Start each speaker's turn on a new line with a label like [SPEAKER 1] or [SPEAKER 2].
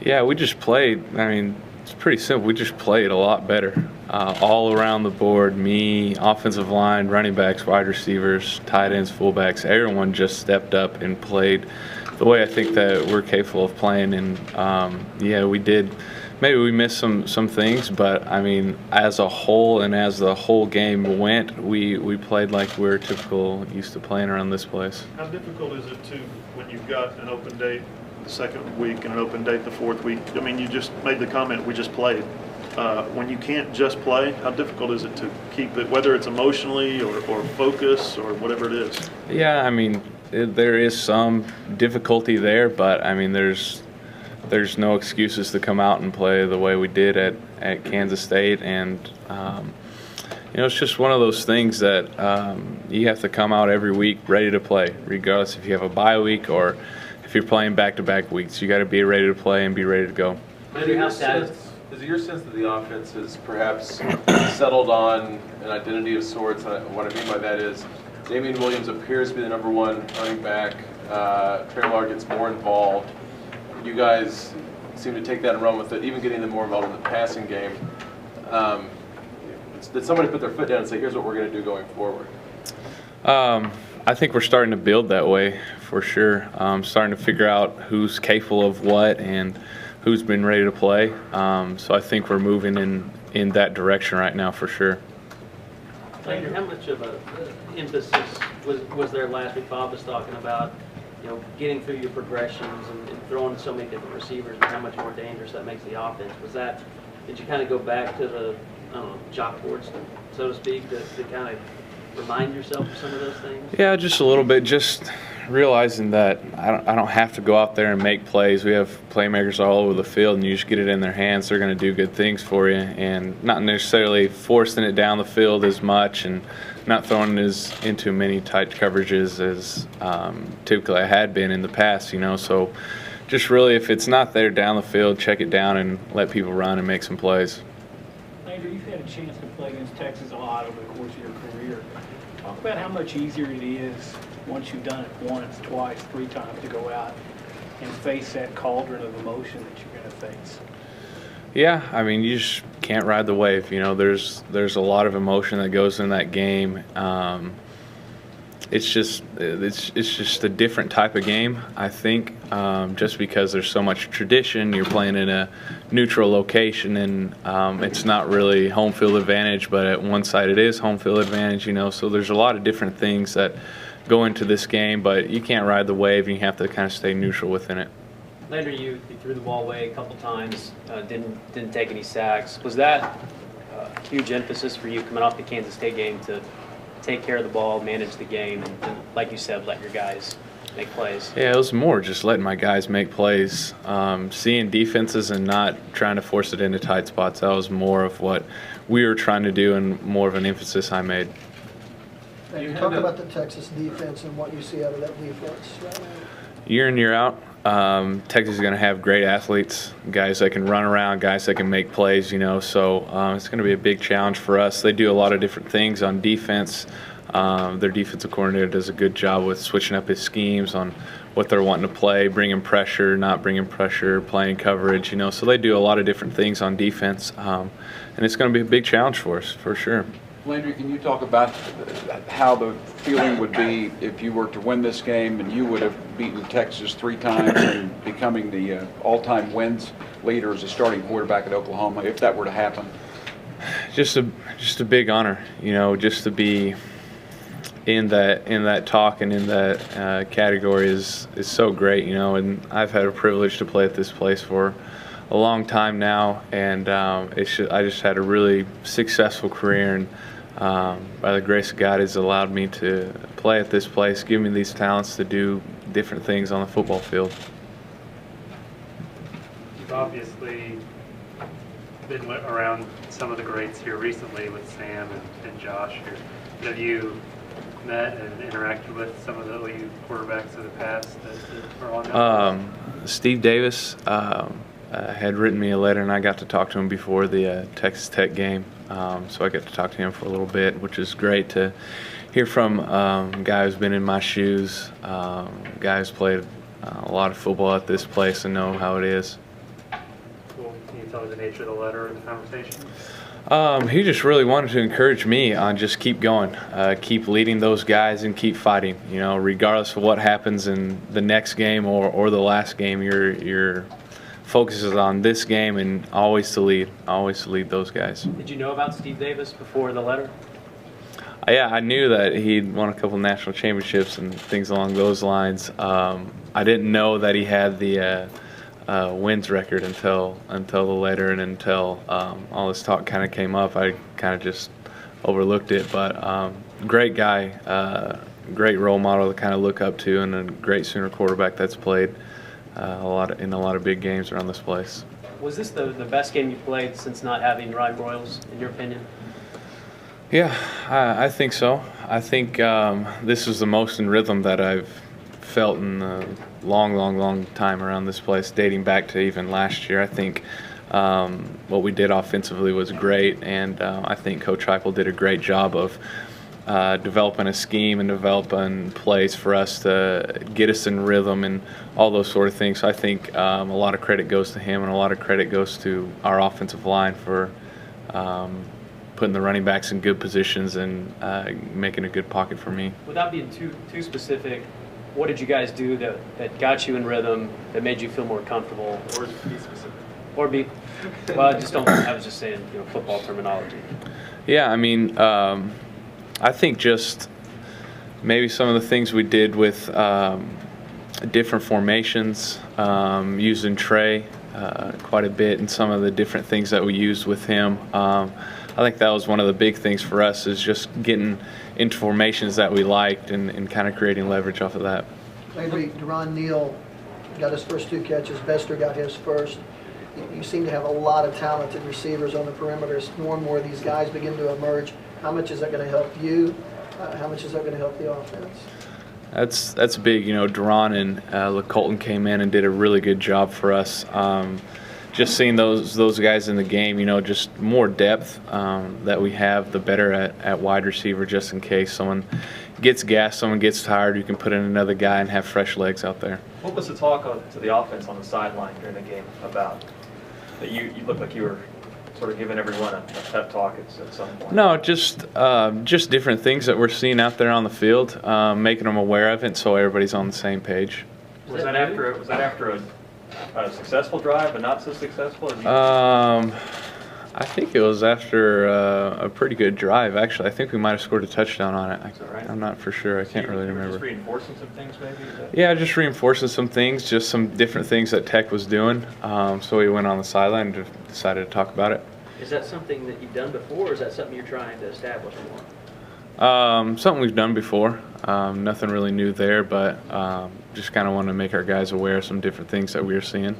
[SPEAKER 1] Yeah, we just played. I mean, it's pretty simple. We just played a lot better. All around the board, me, offensive line, running backs, wide receivers, tight ends, fullbacks, everyone just stepped up and played the way I think that we're capable of playing. And, yeah, we did. Maybe we missed some things, but, I mean, as a whole and as the whole game went, we played like we're typical used to playing around this place.
[SPEAKER 2] How difficult is it to, when you've got an open date the second week and an open date the fourth week? I mean, you just made the comment, we just played. When you can't just play, how difficult is it to keep it, whether it's emotionally or focus or whatever it is?
[SPEAKER 1] Yeah, I mean, there is some difficulty there, but, I mean, there's no excuses to come out and play the way we did at Kansas State. And, you know, it's just one of those things that you have to come out every week ready to play, regardless if you have a bye week or if you're playing back-to-back weeks. You got to be ready to play and be ready to go.
[SPEAKER 3] Is it your sense that the offense is perhaps settled on an identity of sorts? And what I mean by that is Damian Williams appears to be the number one running back. Traylor gets more involved. You guys seem to take that and run with it, even getting them more involved in the passing game. Did somebody put their foot down and say, here's what we're going to do going forward?
[SPEAKER 1] I think we're starting to build that way for sure. Starting to figure out who's capable of what and who's been ready to play. So I think we're moving in that direction right now for sure.
[SPEAKER 4] Landry, how much of an emphasis was there last week? Bob was talking about, you know, getting through your progressions and throwing so many different receivers and how much more dangerous that makes the offense. Did you kind of go back to the, I don't know, chalkboards, so to speak, to kind of remind yourself of some of those things?
[SPEAKER 1] Yeah, just a little bit. Just realizing that I don't have to go out there and make plays. We have playmakers all over the field, and you just get it in their hands. They're going to do good things for you, and not necessarily forcing it down the field as much and not throwing into many tight coverages as typically I had been in the past, you know. So just really, if it's not there down the field, check it down and let people run and make some plays.
[SPEAKER 5] Landry, you've had a chance to play against Texas a lot over the course of your career. Talk about how much easier it is once you've done it once, twice, three times to go out and face that cauldron of emotion that you're going to face.
[SPEAKER 1] Yeah, I mean, you just can't ride the wave. You know, there's a lot of emotion that goes in that game. It's just a different type of game, I think, just because there's so much tradition. You're playing in a neutral location, and it's not really home field advantage, but at one side it is home field advantage, you know. So there's a lot of different things that go into this game, but you can't ride the wave, and you have to kind of stay neutral within it.
[SPEAKER 4] Landry, you threw the ball away a couple times, didn't take any sacks. Was that a huge emphasis for you coming off the Kansas State game to take care of the ball, manage the game, and like you said, let your guys make plays?
[SPEAKER 1] Yeah, it was more just letting my guys make plays. Seeing defenses and not trying to force it into tight spots, that was more of what we were trying to do and more of an emphasis I made.
[SPEAKER 6] And you talk about the Texas defense and what you see out of that defense right now.
[SPEAKER 1] Year in, year out, Texas is going to have great athletes, guys that can run around, guys that can make plays, you know. So it's going to be a big challenge for us. They do a lot of different things on defense. Their defensive coordinator does a good job with switching up his schemes on what they're wanting to play, bringing pressure, not bringing pressure, playing coverage, you know. So they do a lot of different things on defense, and it's going to be a big challenge for us, for sure.
[SPEAKER 7] Landry, can you talk about how the feeling would be if you were to win this game and you would have beaten Texas 3 times and becoming the all-time wins leader as a starting quarterback at Oklahoma, if that were to happen?
[SPEAKER 1] Just a big honor, you know, just to be in that talk and in that category is so great, you know. And I've had a privilege to play at this place for a long time now, and I just had a really successful career, and by the grace of God, has allowed me to play at this place, give me these talents to do different things on the football field.
[SPEAKER 8] You've obviously been around some of the greats here recently with Sam and Josh. Have you met and interacted with some of the OU quarterbacks of the past that are on that?
[SPEAKER 1] Steve Davis had written me a letter, and I got to talk to him before the Texas Tech game. So I got to talk to him for a little bit, which is great to hear from a guy who's been in my shoes, a guy who's played a lot of football at this place and know how it is.
[SPEAKER 8] Can you tell me the nature of the letter or the conversation?
[SPEAKER 1] He just really wanted to encourage me on just keep going, keep leading those guys and keep fighting. You know, regardless of what happens in the next game or the last game, your focus is on this game and always to lead those guys.
[SPEAKER 4] Did you know about Steve Davis before the letter?
[SPEAKER 1] Yeah, I knew that he'd won a couple national championships and things along those lines. I didn't know that he had the wins record until the letter and until all this talk kind of came up. I kind of just overlooked it, but great guy, great role model to kind of look up to, and a great Sooner quarterback that's played in a lot of big games around this place.
[SPEAKER 4] Was this the best game you played since not having Ryan Broyles, in your opinion?
[SPEAKER 1] Yeah, I think so. I think this is the most in rhythm that I've felt in a long time around this place, dating back to even last year. I think what we did offensively was great, and I think Coach Heupel did a great job of developing a scheme and developing plays for us to get us in rhythm and all those sort of things. So I think a lot of credit goes to him, and a lot of credit goes to our offensive line for putting the running backs in good positions and making a good pocket for me.
[SPEAKER 4] Without being too specific, what did you guys do that got you in rhythm, that made you feel more comfortable?
[SPEAKER 3] Or be specific.
[SPEAKER 4] Or be, well, I was just saying, football terminology.
[SPEAKER 1] Yeah, I mean, I think just maybe some of the things we did with different formations, using Trey quite a bit, and some of the different things that we used with him. I think that was one of the big things for us, is just getting into formations that we liked and kind of creating leverage off of that.
[SPEAKER 6] Landry, Deron Neal got his first 2 catches. Bester got his first. You seem to have a lot of talented receivers on the perimeter. As more and more of these guys begin to emerge, how much is that going to help you? How much is that going to help the offense?
[SPEAKER 1] That's big. Deron and LeColton came in and did a really good job for us. Just seeing those guys in the game, just more depth that we have, the better at wide receiver, just in case someone gets gassed, someone gets tired, you can put in another guy and have fresh legs out there.
[SPEAKER 9] What was the talk to the offense on the sideline during the game about? That you looked like you were sort of giving everyone a pep talk at some point.
[SPEAKER 1] No, just different things that we're seeing out there on the field, making them aware of it, so everybody's on the same page.
[SPEAKER 9] Was that after a successful drive, but not so successful? Or
[SPEAKER 1] I think it was after a pretty good drive, actually. I think we might have scored a touchdown on it.
[SPEAKER 9] Right?
[SPEAKER 1] I'm not for sure. I can't really remember.
[SPEAKER 9] Just reinforcing some things, maybe?
[SPEAKER 1] Yeah, just reinforcing some things, just some different things that Tech was doing. So we went on the sideline and decided to talk about it.
[SPEAKER 4] Is that something that you've done before, or is that something you're trying to establish more?
[SPEAKER 1] Something we've done before. Nothing really new there, but just kind of wanted to make our guys aware of some different things that we were seeing.